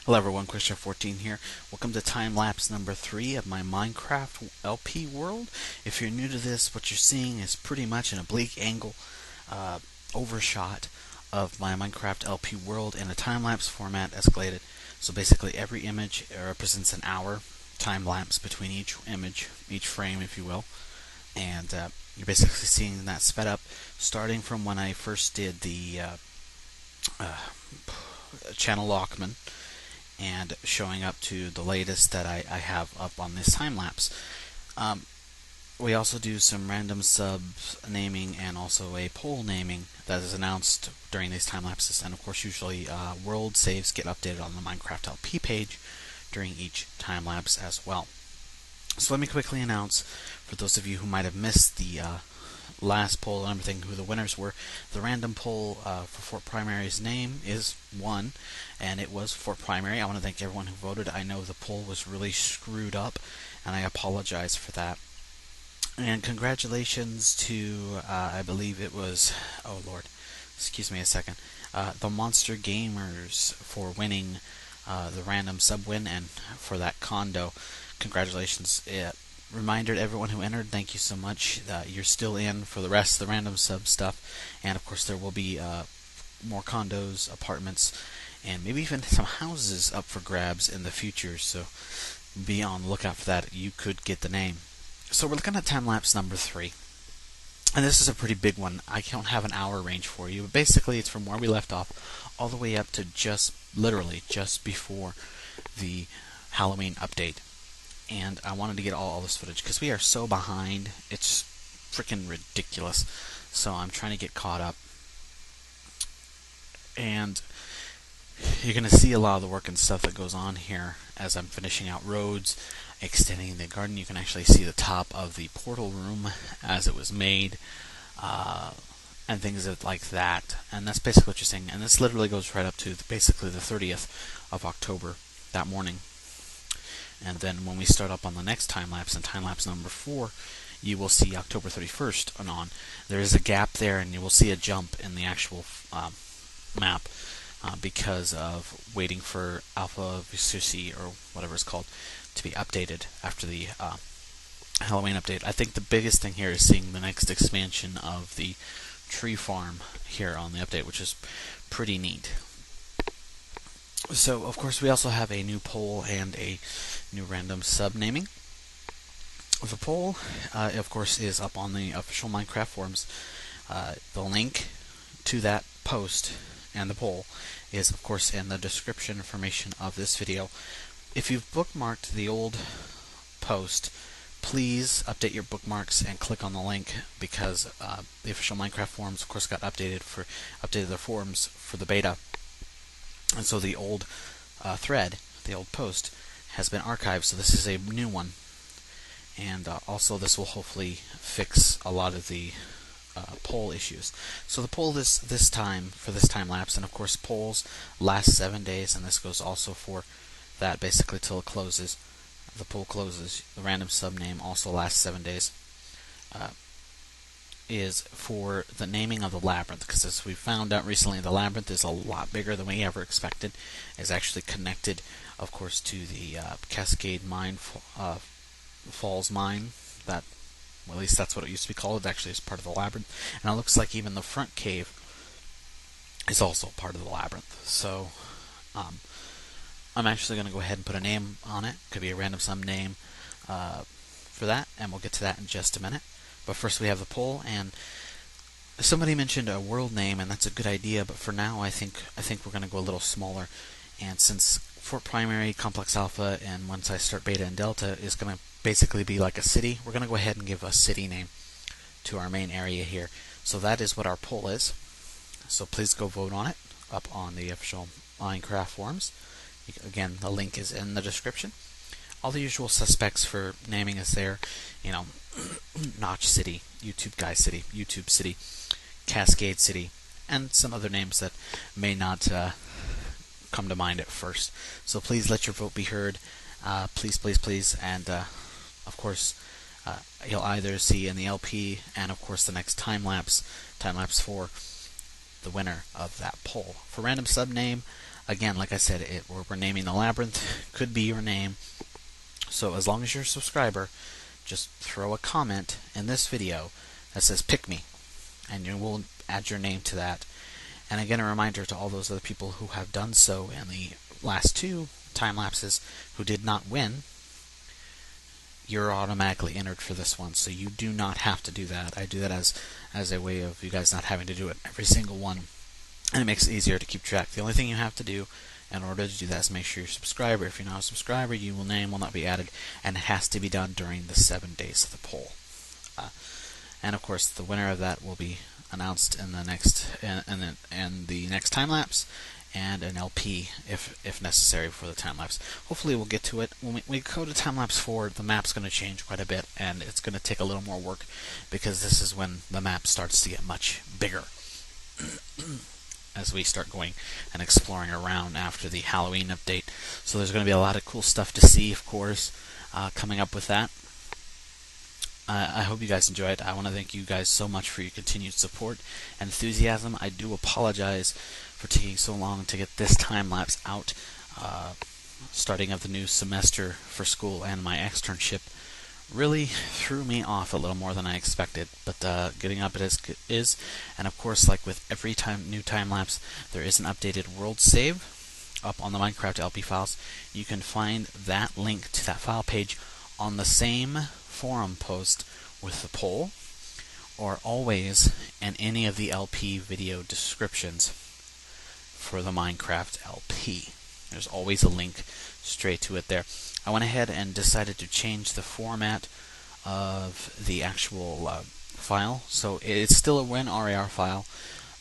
Hello everyone, Christian14 here. Welcome to time-lapse number 3 of my Minecraft LP world. If you're new to this, what you're seeing is pretty much an oblique angle overshot of my Minecraft LP world in a time-lapse format escalated. So basically every image represents an hour time-lapse between each image, each frame if you will. And you're basically seeing that sped up starting from when I first did the channel Lockman and showing up to the latest that I have up on this time lapse. We also do some random subs naming and also a poll naming that is announced during these time lapses, and of course usually world saves get updated on the Minecraft LP page during each time lapse as well. So let me quickly announce, for those of you who might have missed the last poll and everything, who the winners were. The random poll for Fort Primary's name is 1, and it was Fort Primary. I want to thank everyone who voted. I know the poll was really screwed up, and I apologize for that. And congratulations to, I believe it was, oh lord, excuse me a second, the Monster Gamers for winning the random sub win, and for that condo. Congratulations. Reminder to everyone who entered, thank you so much. You're still in for the rest of the random sub stuff, and of course there will be more condos, apartments, and maybe even some houses up for grabs in the future, so be on the lookout for that. You could get the name. So we're looking at time-lapse number 3, and this is a pretty big one. I don't have an hour range for you, but basically it's from where we left off all the way up to literally just before the Halloween update. And I wanted to get all this footage because we are so behind. It's freaking ridiculous. So I'm trying to get caught up. And you're going to see a lot of the work and stuff that goes on here as I'm finishing out roads, extending the garden. You can actually see the top of the portal room as it was made, and things like that. And that's basically what you're seeing. And this literally goes right up to basically the 30th of October, that morning. And then when we start up on the next time-lapse, in time-lapse number 4, you will see October 31st and on. There is a gap there, and you will see a jump in the actual map because of waiting for AlphaVespucci, or whatever it's called, to be updated after the Halloween update. I think the biggest thing here is seeing the next expansion of the tree farm here on the update, which is pretty neat. So, of course, we also have a new poll and a new random sub naming. The poll, of course, is up on the official Minecraft forums. The link to that post and the poll is, of course, in the description information of this video. If you've bookmarked the old post, please update your bookmarks and click on the link, because the official Minecraft forums, of course, got updated their forums for the beta. And so the old thread, the old post, has been archived, so this is a new one. And also this will hopefully fix a lot of the poll issues. So the poll this time, for this time lapse, and of course polls last 7 days, and this goes also for that basically till it closes. The poll closes. The random sub name also lasts 7 days. Is for the naming of the labyrinth, because as we found out recently, the labyrinth is a lot bigger than we ever expected. It's actually connected, of course, to the Cascade Mine, Falls Mine. That, well, at least that's what it used to be called. It actually is part of the labyrinth, and it looks like even the front cave is also part of the labyrinth. So I'm actually going to go ahead and put a name on it. Could be a random sum name for that, and we'll get to that in just a minute. But first we have the poll, and somebody mentioned a world name, and that's a good idea, but for now I think we're going to go a little smaller. And since Fort Primary, Complex Alpha, and once I start Beta and Delta is going to basically be like a city, we're going to go ahead and give a city name to our main area here. So that is what our poll is. So please go vote on it up on the official Minecraft forums. Again, the link is in the description. All the usual suspects for naming is there. You know, Notch City, YouTube Guy City, YouTube City, Cascade City, and some other names that may not come to mind at first. So please let your vote be heard. Please, please, please. And, of course, you'll either see in the LP and, of course, the next time-lapse 4, the winner of that poll. For random sub name, Again, like I said, we're naming the labyrinth, could be your name. So as long as you're a subscriber, just throw a comment in this video that says pick me, and you will add your name to that. And again, a reminder to all those other people who have done so in the last 2 time lapses who did not win, you're automatically entered for this one, so you do not have to do that. I do that as a way of you guys not having to do it every single one, and it makes it easier to keep track. The only thing you have to do in order to do that is make sure you're a subscriber. If you're not a subscriber, your name will not be added, and it has to be done during the 7 days of the poll. And of course, the winner of that will be announced in the next time lapse, and an LP if necessary for the time lapse. Hopefully we'll get to it. When we go to time lapse 4, the map's going to change quite a bit, and it's going to take a little more work because this is when the map starts to get much bigger as we start going and exploring around after the Halloween update. So there's going to be a lot of cool stuff to see, of course, coming up with that. I hope you guys enjoy it. I want to thank you guys so much for your continued support and enthusiasm. I do apologize for taking so long to get this time lapse out. Starting of the new semester for school and my externship really threw me off a little more than I expected, but getting up it is. And of course, like with every new time lapse, there is an updated world save up on the Minecraft LP files. You can find that link to that file page on the same forum post with the poll, or always in any of the LP video descriptions for the Minecraft LP. There's always a link straight to it there. I went ahead and decided to change the format of the actual file, so it's still a WinRAR file,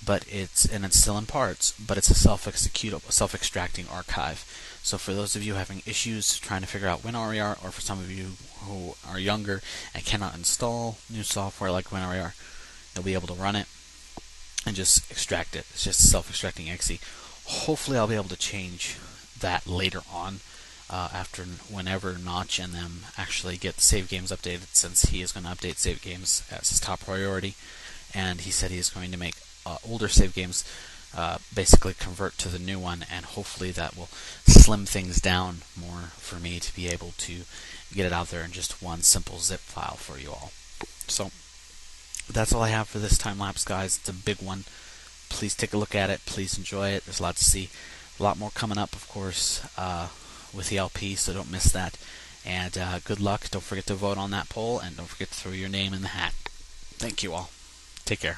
but it's still in parts, but it's a self-executable, self-extracting archive. So for those of you having issues trying to figure out WinRAR, or for some of you who are younger and cannot install new software like WinRAR, you'll be able to run it and just extract it. It's just a self-extracting exe. Hopefully I'll be able to change that later on, after whenever Notch and them actually get the save games updated, since he is going to update save games as his top priority, and he said he is going to make older save games basically convert to the new one, and hopefully that will slim things down more for me to be able to get it out there in just one simple zip file for you all. So that's all I have for this time lapse, guys. It's a big one. Please take a look at it. Please enjoy it. There's a lot to see. A lot more coming up, of course, with the LP, so don't miss that. And good luck. Don't forget to vote on that poll, and don't forget to throw your name in the hat. Thank you all. Take care.